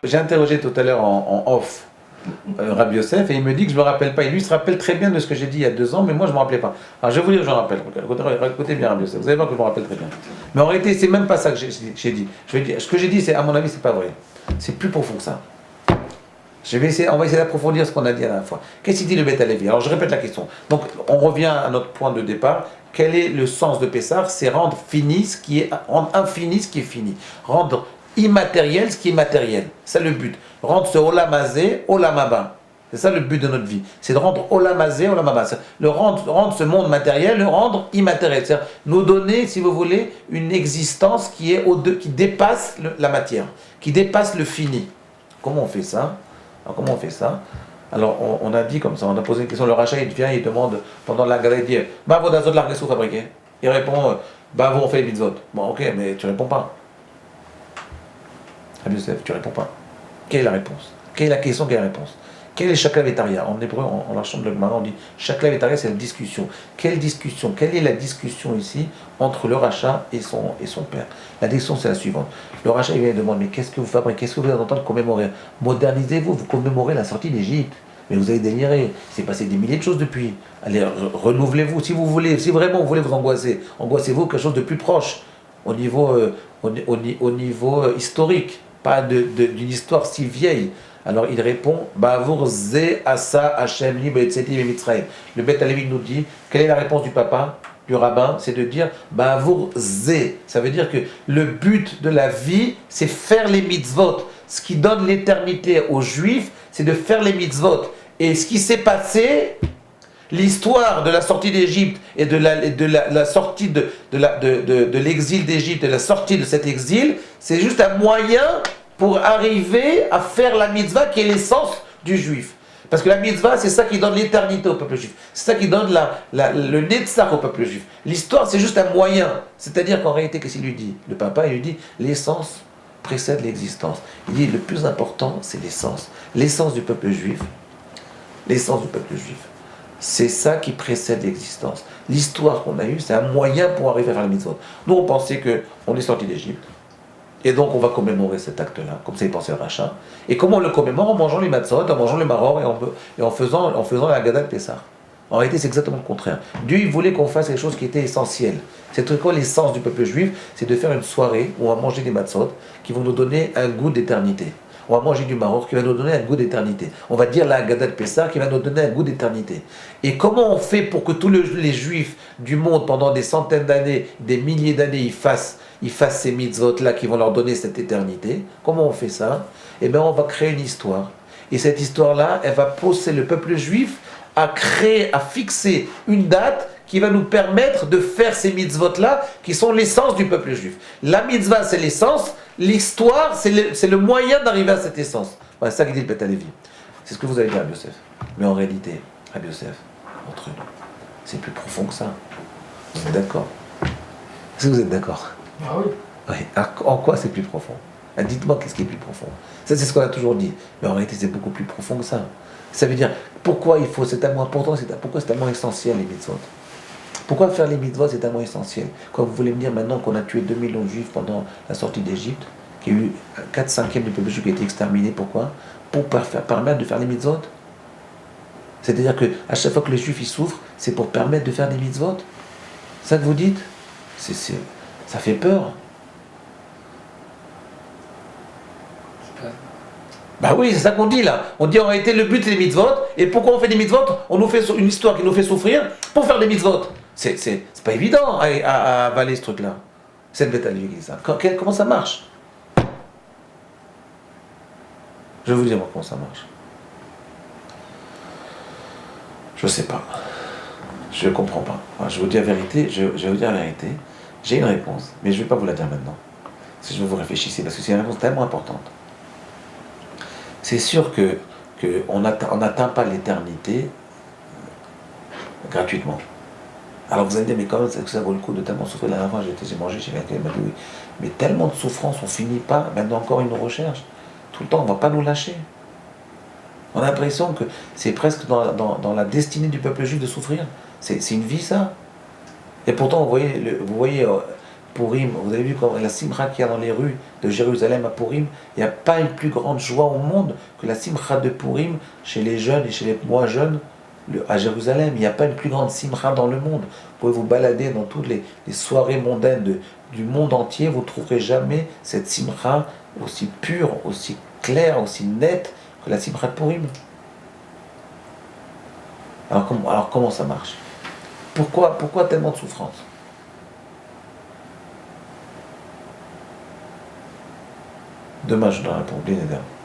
j'ai interrogé tout à l'heure en off Rabbi Yosef et il me dit que je ne me rappelle pas. Et lui, il se rappelle très bien de ce que j'ai dit il y a 2 ans, mais moi, je ne me rappelais pas. Alors, je vais vous dire, je me rappelle. Écoutez bien Rabbi Yosef, vous allez voir que je me rappelle très bien. Mais en réalité, c'est même pas ça que j'ai dit. Je vais dire. Ce que j'ai dit, c'est, à mon avis, c'est pas vrai. C'est plus profond que ça. On va essayer d'approfondir ce qu'on a dit à la fois. Qu'est-ce qu'il dit le Beth Halevi? Alors, je répète la question. Donc, on revient à notre point de départ. Quel est le sens de Pessah? C'est rendre infini ce qui est fini. Rendre immatériel ce qui est matériel. C'est le but. Rendre ce Olam Hazé, Olam Haba. C'est ça le but de notre vie. C'est de rendre Olam Hazé, Olam Haba. Rendre ce monde matériel, le rendre immatériel. C'est-à-dire nous donner, si vous voulez, une existence qui dépasse la matière, qui dépasse le fini. Comment on fait ça? Alors, comment on fait ça? Alors, on a dit comme ça, on a posé une question. Le rachat, il vient, il demande, pendant la galère, il dit bah, vos dazot la sous fabriqué. Il répond bah, vous, on fait les mitzvot. Bon, ok, mais tu réponds pas. Rabbi Yosef, tu réponds pas. Quelle est la réponse? Quelle est la question? Quelle est la réponse? Quel est Shakla Vetaria? En hébreu, en la chambre de Gemara, on dit Shakla Vetaria, c'est la discussion. Quelle discussion? Quelle est la discussion ici entre le rachat et son père? La discussion, c'est la suivante. Le rachat, il vient et demande mais qu'est-ce que vous fabriquez? Qu'est-ce que vous êtes en train de commémorer? Modernisez-vous, vous commémorez la sortie d'Égypte. Mais vous avez déliré. Il s'est passé des milliers de choses depuis. Allez, renouvelez-vous. Si vous voulez, si vraiment vous voulez vous angoisser, angoissez-vous quelque chose de plus proche, au niveau historique, pas d'une histoire si vieille. Alors il répond, Bavour Ze Asa Hashem Li Be'etzeti Mitzrayim. Le Beth Halevi nous dit, quelle est la réponse du papa, du rabbin? C'est de dire, Bavour Ze. Ça veut dire que le but de la vie, c'est faire les mitzvot. Ce qui donne l'éternité aux Juifs, c'est de faire les mitzvot. Et ce qui s'est passé, l'histoire de la sortie d'Égypte et de la sortie de l'exil d'Égypte, de la sortie de cet exil, c'est juste un moyen pour arriver à faire la mitzvah qui est l'essence du juif. Parce que la mitzvah, c'est ça qui donne l'éternité au peuple juif. C'est ça qui donne le netzach au peuple juif. L'histoire, c'est juste un moyen. C'est-à-dire qu'en réalité, qu'est-ce qu'il lui dit? Le papa, il lui dit, l'essence précède l'existence. Il dit, le plus important, c'est l'essence. L'essence du peuple juif. L'essence du peuple juif. C'est ça qui précède l'existence. L'histoire qu'on a eue, c'est un moyen pour arriver à faire la mitzvah. Nous, on pensait qu'on est sorti d'Égypte. Et donc, on va commémorer cet acte-là, comme ça il pensait le rachat. Et comment on le commémore? En mangeant les matzot, en mangeant le maror et en faisant la Haggadah de Pessah. En réalité, c'est exactement le contraire. Dieu, il voulait qu'on fasse quelque chose qui était essentiel. C'est quoi l'essence du peuple juif? C'est de faire une soirée où on va manger des matzot qui vont nous donner un goût d'éternité. On va manger du maror qui va nous donner un goût d'éternité. On va dire la Haggadah de Pessah qui va nous donner un goût d'éternité. Et comment on fait pour que tous les juifs du monde, pendant des centaines d'années, des milliers d'années, ils fassent ces mitzvot-là qui vont leur donner cette éternité? Comment on fait ça? Eh bien, on va créer une histoire. Et cette histoire-là, elle va pousser le peuple juif à fixer une date qui va nous permettre de faire ces mitzvot-là, qui sont l'essence du peuple juif. La mitzvah, c'est l'essence. L'histoire, c'est le moyen d'arriver à cette essence. Voilà, c'est ça qu'il dit le Beth Halevi. C'est ce que vous avez dit à Rabbi Yosef. Mais en réalité, Rabbi Yosef, entre nous, c'est plus profond que ça. Vous êtes d'accord? Est-ce que vous êtes d'accord? Ah oui. Oui. Alors, en quoi c'est plus profond? Dites-moi qu'est-ce qui est plus profond. Ça, c'est ce qu'on a toujours dit. Mais en réalité, c'est beaucoup plus profond que ça. Ça veut dire, pourquoi c'est tellement important, pourquoi c'est tellement essentiel les mitzvot? Pourquoi faire les mitzvot, c'est tellement essentiel? Quand vous voulez me dire maintenant qu'on a tué 2 millions de juifs pendant la sortie d'Égypte, qu'il y a eu 4/5 du peuple juif qui a été exterminé, pourquoi? Pour permettre de faire les mitzvot. C'est-à-dire qu'à chaque fois que les juifs y souffrent, c'est pour permettre de faire des mitzvot. C'est ça que vous dites? Ça fait peur. Bah oui, c'est ça qu'on dit là. On dit en réalité le but c'est les mitzvot. Et pourquoi on fait des mitzvot? On nous fait une histoire qui nous fait souffrir pour faire des mitzvot. C'est pas évident à avaler ce truc-là. C'est le Beth Halevi qui dit ça. Comment ça marche? Je vais vous dire moi comment ça marche. Je sais pas. Je comprends pas. Enfin, je vous dis la vérité. Je vais vous dire la vérité. J'ai une réponse, mais je ne vais pas vous la dire maintenant. Si je veux vous réfléchir, parce que c'est une réponse tellement importante. C'est sûr qu'on n'atteint pas l'éternité gratuitement. Alors vous allez me dire, mais quand même, ça vaut le coup de tellement souffrir. La dernière fois, j'ai mangé chez quelqu'un, il m'a dit oui. Mais tellement de souffrance, on finit pas, maintenant encore une recherche. Tout le temps, on ne va pas nous lâcher. On a l'impression que c'est presque dans la destinée du peuple juif de souffrir. C'est une vie, ça. Et pourtant, vous voyez Purim, vous avez vu quand la simcha qu'il y a dans les rues de Jérusalem à Purim, il n'y a pas une plus grande joie au monde que la simcha de Purim chez les jeunes et chez les moins jeunes à Jérusalem. Il n'y a pas une plus grande simcha dans le monde. Vous pouvez vous balader dans toutes les soirées mondaines du monde entier, vous ne trouverez jamais cette simcha aussi pure, aussi claire, aussi nette que la simcha de Purim. Alors comment ça marche? Pourquoi tellement de souffrance? Demain, je donne la réponse, bien évidemment.